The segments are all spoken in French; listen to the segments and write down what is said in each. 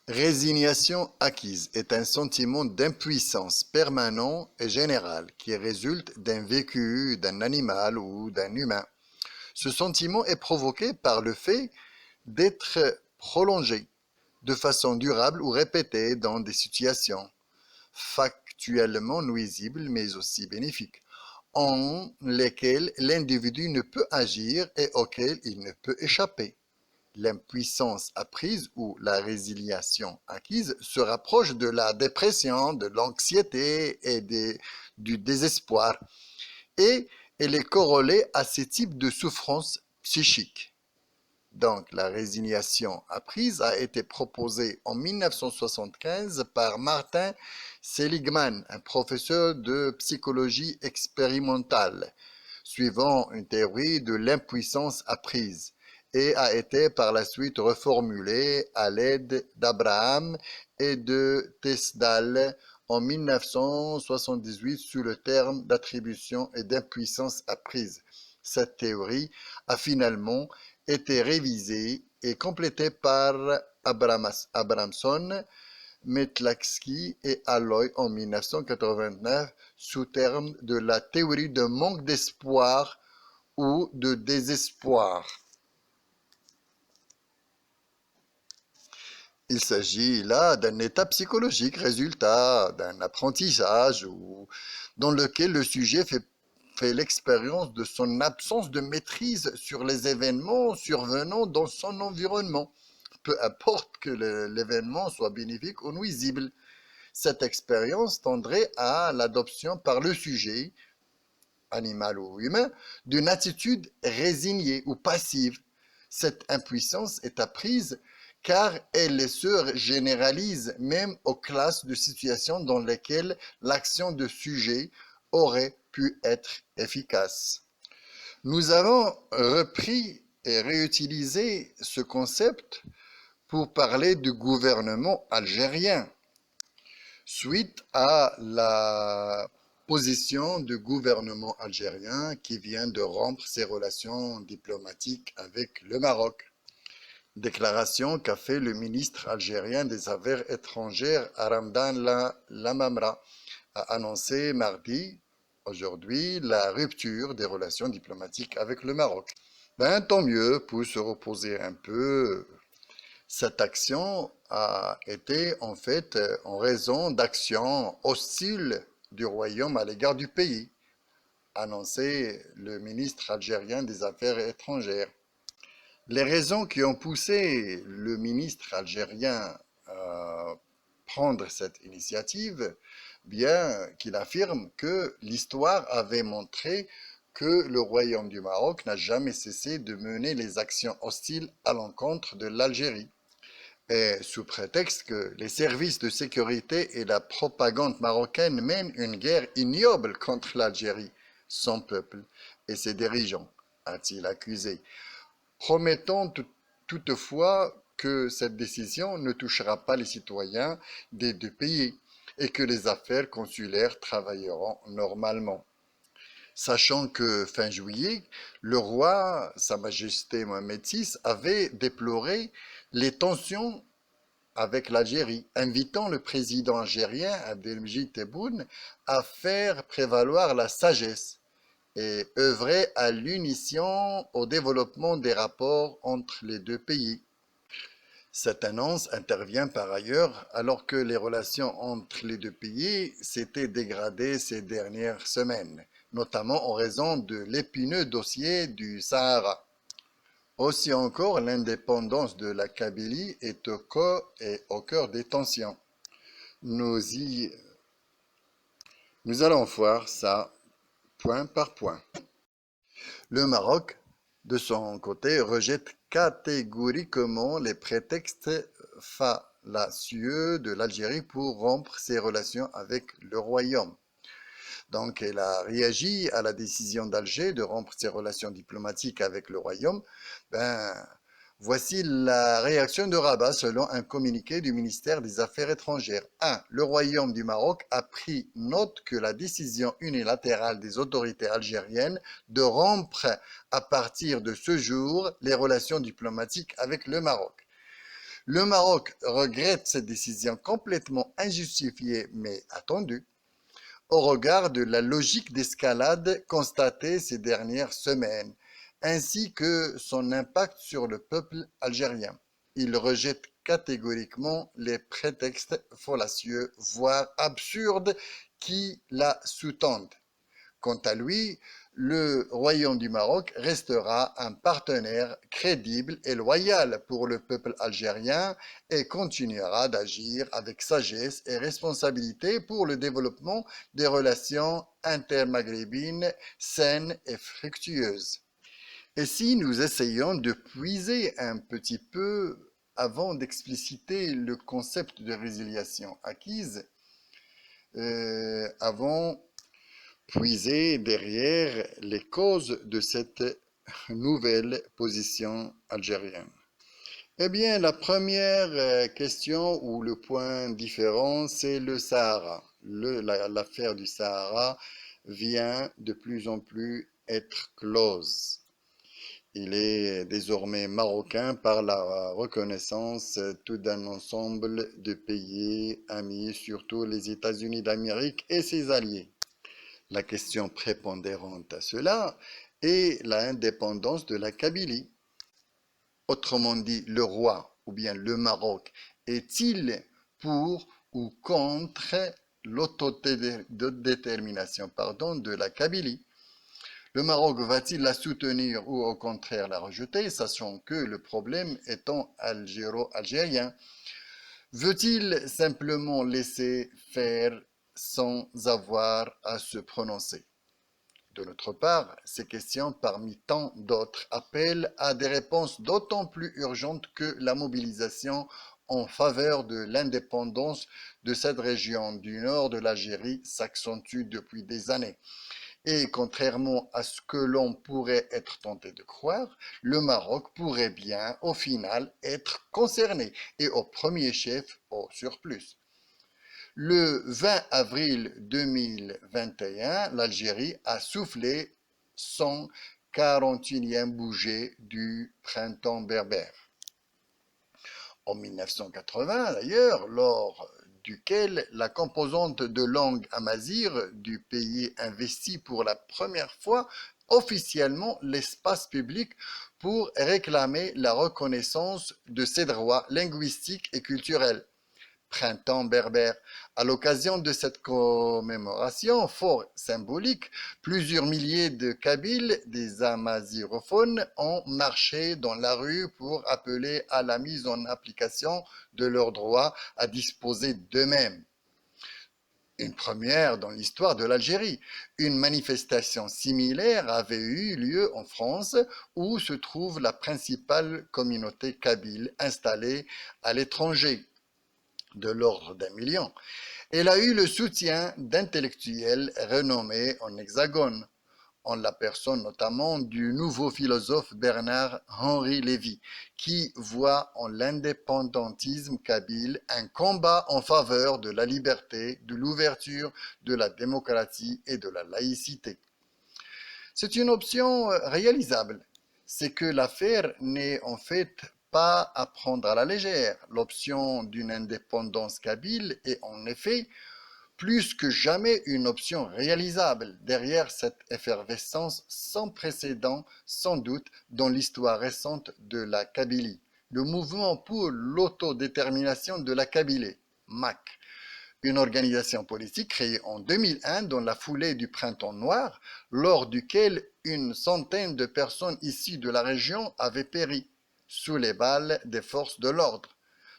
Résignation acquise est un sentiment d'impuissance permanent et général qui résulte d'un vécu d'un animal ou d'un humain. Ce sentiment est provoqué par le fait d'être prolongé de façon durable ou répétée dans des situations factuellement nuisibles mais aussi bénéfiques, en lesquelles l'individu ne peut agir et auxquelles il ne peut échapper. L'impuissance apprise ou la résiliation acquise se rapproche de la dépression, de l'anxiété et du désespoir, et elle est corrélée à ces types de souffrances psychiques. Donc, la résignation apprise a été proposée en 1975 par Martin Seligman, un professeur de psychologie expérimentale, suivant une théorie de l'impuissance apprise, et a été par la suite reformulée à l'aide d'Abraham et de Tesdal en 1978 sous le terme d'attribution et d'impuissance apprise. Cette théorie a finalement été révisée et complétée par Abramson, Metlaksky et Alloy en 1989 sous terme de la théorie de manque d'espoir ou de désespoir. Il s'agit là d'un état psychologique résultat d'un apprentissage dans lequel le sujet fait l'expérience de son absence de maîtrise sur les événements survenant dans son environnement, peu importe que l'événement soit bénéfique ou nuisible. Cette expérience tendrait à l'adoption par le sujet, animal ou humain, d'une attitude résignée ou passive. Cette impuissance est apprise car elle se généralise même aux classes de situations dans lesquelles l'action de sujet aurait pu être efficace. Nous avons repris et réutilisé ce concept pour parler du gouvernement algérien, suite à la position du gouvernement algérien qui vient de rompre ses relations diplomatiques avec le Maroc. Déclaration qu'a fait le ministre algérien des Affaires étrangères Ramdan Lamamra, a annoncé mardi, aujourd'hui, la rupture des relations diplomatiques avec le Maroc. Tant mieux pour se reposer un peu. Cette action a été en fait en raison d'actions hostiles du royaume à l'égard du pays, annoncé le ministre algérien des Affaires étrangères. Les raisons qui ont poussé le ministre algérien à prendre cette initiative, bien qu'il affirme que l'histoire avait montré que le royaume du Maroc n'a jamais cessé de mener les actions hostiles à l'encontre de l'Algérie, et sous prétexte que les services de sécurité et la propagande marocaine mènent une guerre ignoble contre l'Algérie, son peuple et ses dirigeants, a-t-il accusé, promettant toutefois que cette décision ne touchera pas les citoyens des deux pays et que les affaires consulaires travailleront normalement. Sachant que fin juillet, le roi, Sa Majesté Mohamed VI, avait déploré les tensions avec l'Algérie, invitant le président algérien Abdelmejid Tebboune à faire prévaloir la sagesse et œuvrer à l'unisson au développement des rapports entre les deux pays. Cette annonce intervient par ailleurs alors que les relations entre les deux pays s'étaient dégradées ces dernières semaines, notamment en raison de l'épineux dossier du Sahara. Aussi encore, l'indépendance de la Kabylie est au cœur des tensions. Nous allons voir ça point par point. Le Maroc, de son côté, rejette catégoriquement les prétextes fallacieux de l'Algérie pour rompre ses relations avec le royaume. Donc, elle a réagi à la décision d'Alger de rompre ses relations diplomatiques avec le royaume. Voici la réaction de Rabat selon un communiqué du ministère des Affaires étrangères. 1. Le Royaume du Maroc a pris note que la décision unilatérale des autorités algériennes de rompre à partir de ce jour les relations diplomatiques avec le Maroc. Le Maroc regrette cette décision complètement injustifiée mais attendue au regard de la logique d'escalade constatée ces dernières semaines, ainsi que son impact sur le peuple algérien. Il rejette catégoriquement les prétextes fallacieux, voire absurdes, qui la sous-tendent. Quant à lui, le Royaume du Maroc restera un partenaire crédible et loyal pour le peuple algérien et continuera d'agir avec sagesse et responsabilité pour le développement des relations intermaghrébines saines et fructueuses. Et si nous essayons de puiser un petit peu avant d'expliciter le concept de résiliation acquise, avant puiser derrière les causes de cette nouvelle position algérienne. Eh bien, la première question ou le point différent, c'est le Sahara. L'affaire du Sahara vient de plus en plus être close. Il est désormais marocain par la reconnaissance tout d'un ensemble de pays amis, surtout les États-Unis d'Amérique et ses alliés. La question prépondérante à cela est l'indépendance de la Kabylie. Autrement dit, le roi ou bien le Maroc est-il pour ou contre l'autodétermination de la Kabylie? Le Maroc va-t-il la soutenir ou au contraire la rejeter, sachant que le problème étant algéro-algérien? Veut-il simplement laisser faire sans avoir à se prononcer? De notre part, ces questions, parmi tant d'autres, appellent à des réponses d'autant plus urgentes que la mobilisation en faveur de l'indépendance de cette région du nord de l'Algérie s'accentue depuis des années. Et contrairement à ce que l'on pourrait être tenté de croire, le Maroc pourrait bien, au final, être concerné, et au premier chef au surplus. Le 20 avril 2021, l'Algérie a soufflé son 41e bouget du printemps berbère. En 1980, d'ailleurs, lors duquel la composante de langue amazigh du pays investit pour la première fois officiellement l'espace public pour réclamer la reconnaissance de ses droits linguistiques et culturels. Printemps berbère. À l'occasion de cette commémoration fort symbolique, plusieurs milliers de Kabyles, des amazigophones, ont marché dans la rue pour appeler à la mise en application de leur droit à disposer d'eux-mêmes. Une première dans l'histoire de l'Algérie. Une manifestation similaire avait eu lieu en France, où se trouve la principale communauté kabyle installée à l'étranger, de l'ordre d'1 million. Elle a eu le soutien d'intellectuels renommés en Hexagone, en la personne notamment du nouveau philosophe Bernard-Henri Lévy, qui voit en l'indépendantisme kabyle un combat en faveur de la liberté, de l'ouverture, de la démocratie et de la laïcité. C'est une option réalisable. C'est que l'affaire n'est en fait pas à prendre à la légère. L'option d'une indépendance kabyle est en effet plus que jamais une option réalisable derrière cette effervescence sans précédent, sans doute, dans l'histoire récente de la Kabylie. Le mouvement pour l'autodétermination de la Kabylie, MAC, une organisation politique créée en 2001 dans la foulée du Printemps noir, lors duquel une centaine de personnes issues de la région avaient péri sous les balles des forces de l'ordre.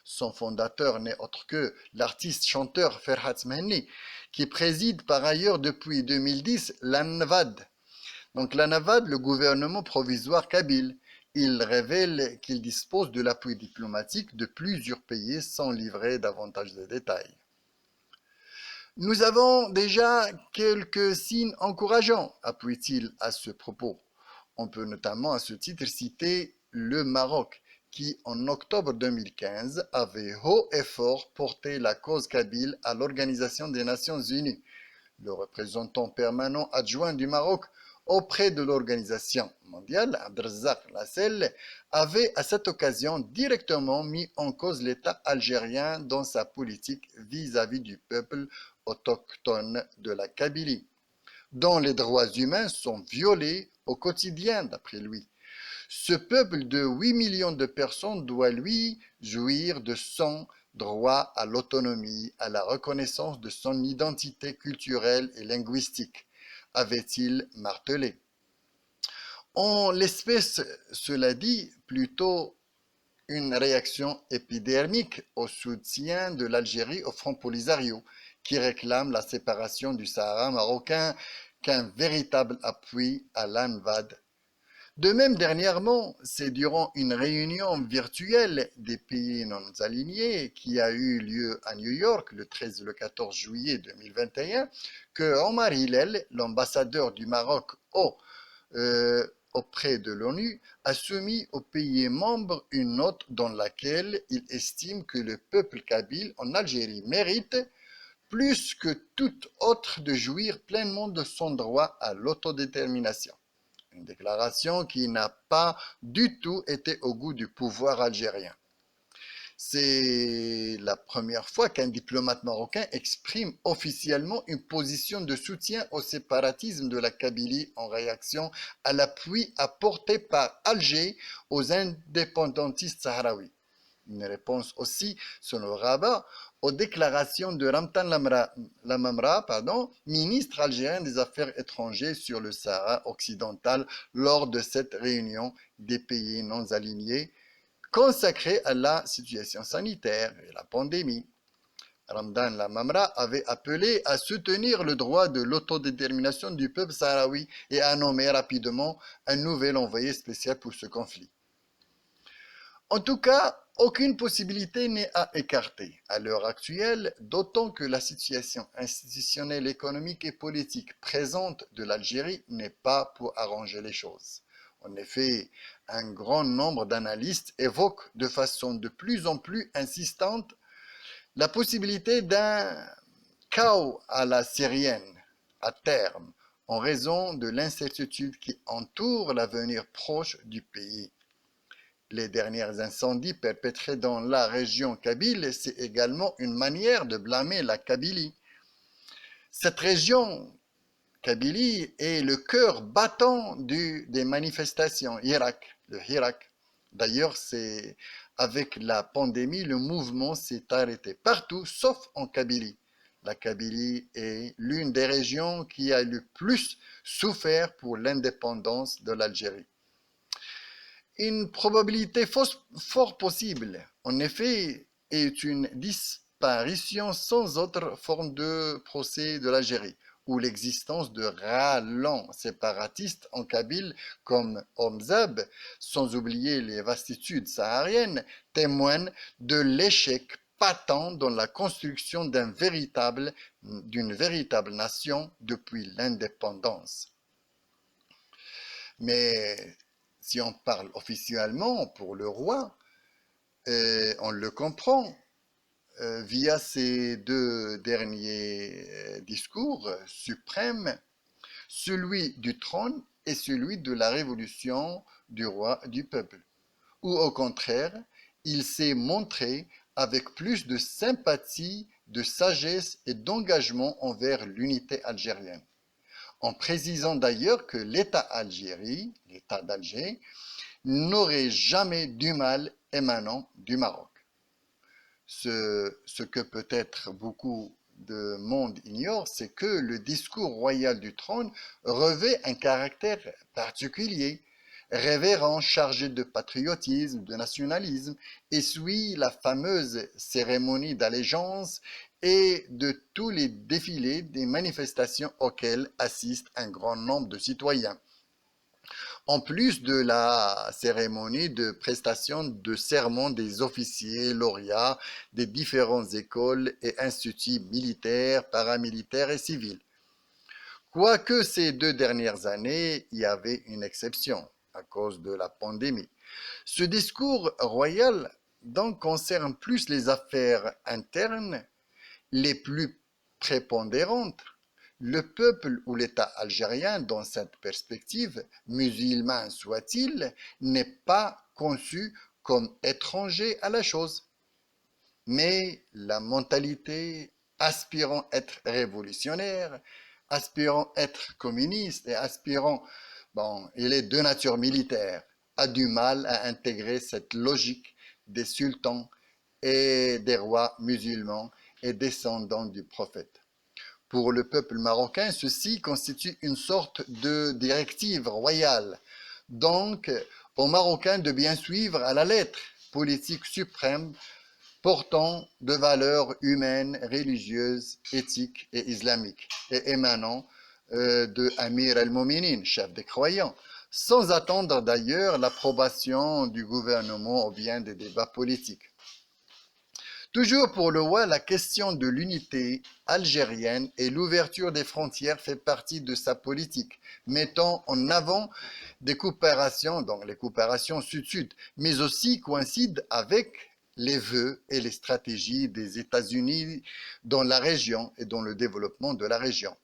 Son fondateur n'est autre que l'artiste-chanteur Ferhat Mehni, qui préside par ailleurs depuis 2010 l'ANVAD. Donc l'ANVAD, le gouvernement provisoire kabyle. Il révèle qu'il dispose de l'appui diplomatique de plusieurs pays sans livrer davantage de détails. Nous avons déjà quelques signes encourageants, appuie-t-il à ce propos. On peut notamment à ce titre citer le Maroc, qui en octobre 2015 avait haut et fort porté la cause kabyle à l'Organisation des Nations Unies. Le représentant permanent adjoint du Maroc auprès de l'Organisation mondiale, Abdelrazak Lassel avait à cette occasion directement mis en cause l'État algérien dans sa politique vis-à-vis du peuple autochtone de la Kabylie, dont les droits humains sont violés au quotidien, d'après lui. Ce peuple de 8 millions de personnes doit, lui, jouir de son droit à l'autonomie, à la reconnaissance de son identité culturelle et linguistique, avait-il martelé. En l'espèce, cela dit, plutôt une réaction épidermique au soutien de l'Algérie au Front Polisario, qui réclame la séparation du Sahara marocain qu'un véritable appui à l'ANVAD. De même, dernièrement, c'est durant une réunion virtuelle des pays non alignés qui a eu lieu à New York le 13 et le 14 juillet 2021 que Omar Hillel, l'ambassadeur du Maroc auprès de l'ONU, a soumis aux pays membres une note dans laquelle il estime que le peuple kabyle en Algérie mérite, plus que tout autre, de jouir pleinement de son droit à l'autodétermination. Une déclaration qui n'a pas du tout été au goût du pouvoir algérien. C'est la première fois qu'un diplomate marocain exprime officiellement une position de soutien au séparatisme de la Kabylie en réaction à l'appui apporté par Alger aux indépendantistes sahraouis. Une réponse aussi, selon Rabat, aux déclarations de Ramtan Lamamra, ministre algérien des Affaires étrangères sur le Sahara occidental lors de cette réunion des pays non alignés consacrée à la situation sanitaire et la pandémie. Ramdan Lamamra avait appelé à soutenir le droit de l'autodétermination du peuple sahraoui et a nommé rapidement un nouvel envoyé spécial pour ce conflit. En tout cas, aucune possibilité n'est à écarter à l'heure actuelle, d'autant que la situation institutionnelle, économique et politique présente de l'Algérie n'est pas pour arranger les choses. En effet, un grand nombre d'analystes évoquent de façon de plus en plus insistante la possibilité d'un chaos à la syrienne à terme, en raison de l'incertitude qui entoure l'avenir proche du pays. Les derniers incendies perpétrés dans la région kabyle, c'est également une manière de blâmer la Kabylie. Cette région, Kabylie, est le cœur battant des manifestations, le Hirak. D'ailleurs, c'est avec la pandémie, le mouvement s'est arrêté partout, sauf en Kabylie. La Kabylie est l'une des régions qui a le plus souffert pour l'indépendance de l'Algérie. Une probabilité fort possible, en effet, est une disparition sans autre forme de procès de l'Algérie, ou l'existence de râlants séparatistes en Kabyle comme Omzab, sans oublier les vastitudes sahariennes, témoignent de l'échec patent dans la construction d'une véritable nation depuis l'indépendance. Mais si on parle officiellement pour le roi, on le comprend via ces deux derniers discours suprêmes, celui du trône et celui de la révolution du roi du peuple. Ou au contraire, il s'est montré avec plus de sympathie, de sagesse et d'engagement envers l'unité algérienne, en précisant d'ailleurs que l'État d'Alger, n'aurait jamais du mal émanant du Maroc. Ce que peut-être beaucoup de monde ignore, c'est que le discours royal du trône revêt un caractère particulier, révérend, chargé de patriotisme, de nationalisme, et suit la fameuse cérémonie d'allégeance et de tous les défilés des manifestations auxquelles assiste un grand nombre de citoyens. En plus de la cérémonie de prestation de serment des officiers lauréats des différentes écoles et instituts militaires, paramilitaires et civils. Quoique ces 2 dernières années, il y avait une exception à cause de la pandémie. Ce discours royal donc concerne plus les affaires internes, les plus prépondérantes, Le peuple ou l'État algérien, dans cette perspective, musulman soit-il, n'est pas conçu comme étranger à la chose. Mais la mentalité aspirant être révolutionnaire, aspirant être communiste et aspirant, bon, il est de nature militaire, a du mal à intégrer cette logique des sultans et des rois musulmans et descendants du prophète. Pour le peuple marocain, ceci constitue une sorte de directive royale. Donc, aux Marocains de bien suivre à la lettre politique suprême portant de valeurs humaines, religieuses, éthiques et islamiques, et émanant de Amir el-Mominin, chef des croyants, sans attendre d'ailleurs l'approbation du gouvernement ou bien des débats politiques. Toujours pour le roi, la question de l'unité algérienne et l'ouverture des frontières fait partie de sa politique, mettant en avant des coopérations, donc les coopérations sud-sud, mais aussi coïncident avec les vœux et les stratégies des États-Unis dans la région et dans le développement de la région.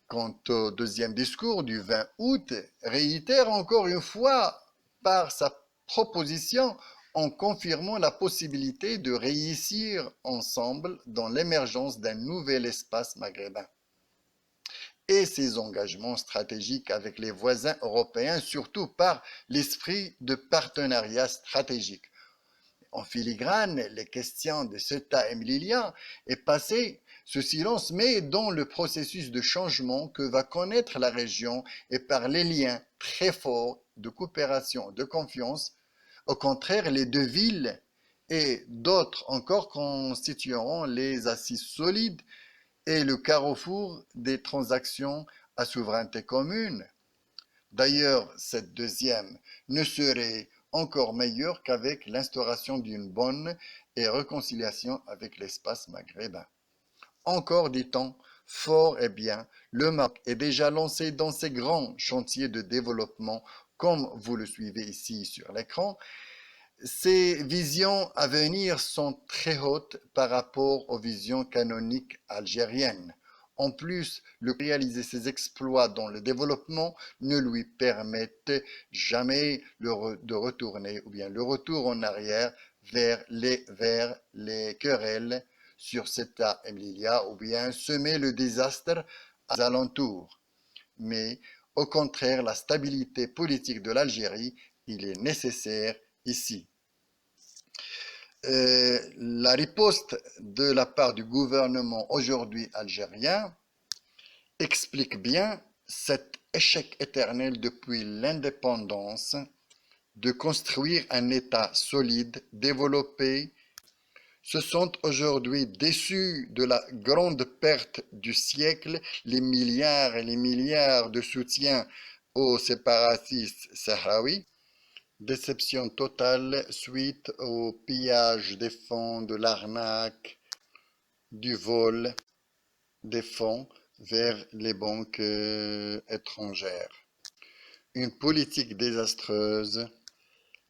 Quant au deuxième discours du 20 août, réitère encore une fois par sa proposition en confirmant la possibilité de réussir ensemble dans l'émergence d'un nouvel espace maghrébin et ses engagements stratégiques avec les voisins européens, surtout par l'esprit de partenariat stratégique. En filigrane, les questions de Ceuta et Melilla est passé ce silence, mais dans le processus de changement que va connaître la région et par les liens très forts de coopération, de confiance. Au contraire, les deux villes et d'autres encore constitueront les assises solides et le carrefour des transactions à souveraineté commune. D'ailleurs, cette deuxième ne serait encore meilleure qu'avec l'instauration d'une bonne et réconciliation avec l'espace maghrébin. Encore dit-on, fort et bien, le Maroc est déjà lancé dans ses grands chantiers de développement, comme vous le suivez ici sur l'écran. Ses visions à venir sont très hautes par rapport aux visions canoniques algériennes. En plus, le réaliser ses exploits dans le développement ne lui permettent jamais de retourner ou bien le retour en arrière vers les querelles sur Ceuta et Melilla ou bien semer le désastre aux alentours. Mais au contraire, la stabilité politique de l'Algérie, il est nécessaire ici. La riposte de la part du gouvernement aujourd'hui algérien explique bien cet échec éternel depuis l'indépendance de construire un État solide, développé. Se sont aujourd'hui déçus de la grande perte du siècle, les milliards et les milliards de soutien aux séparatistes sahraouis. Déception totale suite au pillage des fonds, de l'arnaque, du vol des fonds vers les banques étrangères. Une politique désastreuse.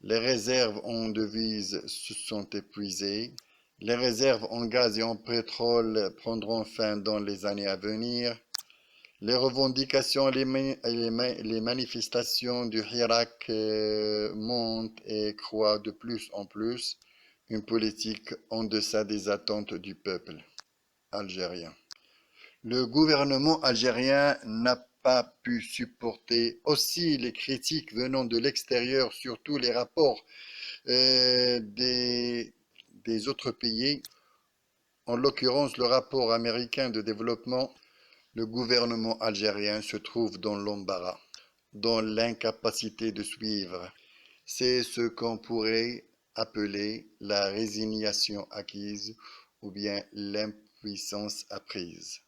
Les réserves en devises se sont épuisées. Les réserves en gaz et en pétrole prendront fin dans les années à venir. Les revendications et les manifestations du Hirak montent et croient de plus en plus. Une politique en deçà des attentes du peuple algérien. Le gouvernement algérien n'a pas pu supporter aussi les critiques venant de l'extérieur, surtout les rapports des autres pays, en l'occurrence le rapport américain de développement. Le gouvernement algérien se trouve dans l'embarras, dans l'incapacité de suivre. C'est ce qu'on pourrait appeler la résignation acquise ou bien l'impuissance apprise.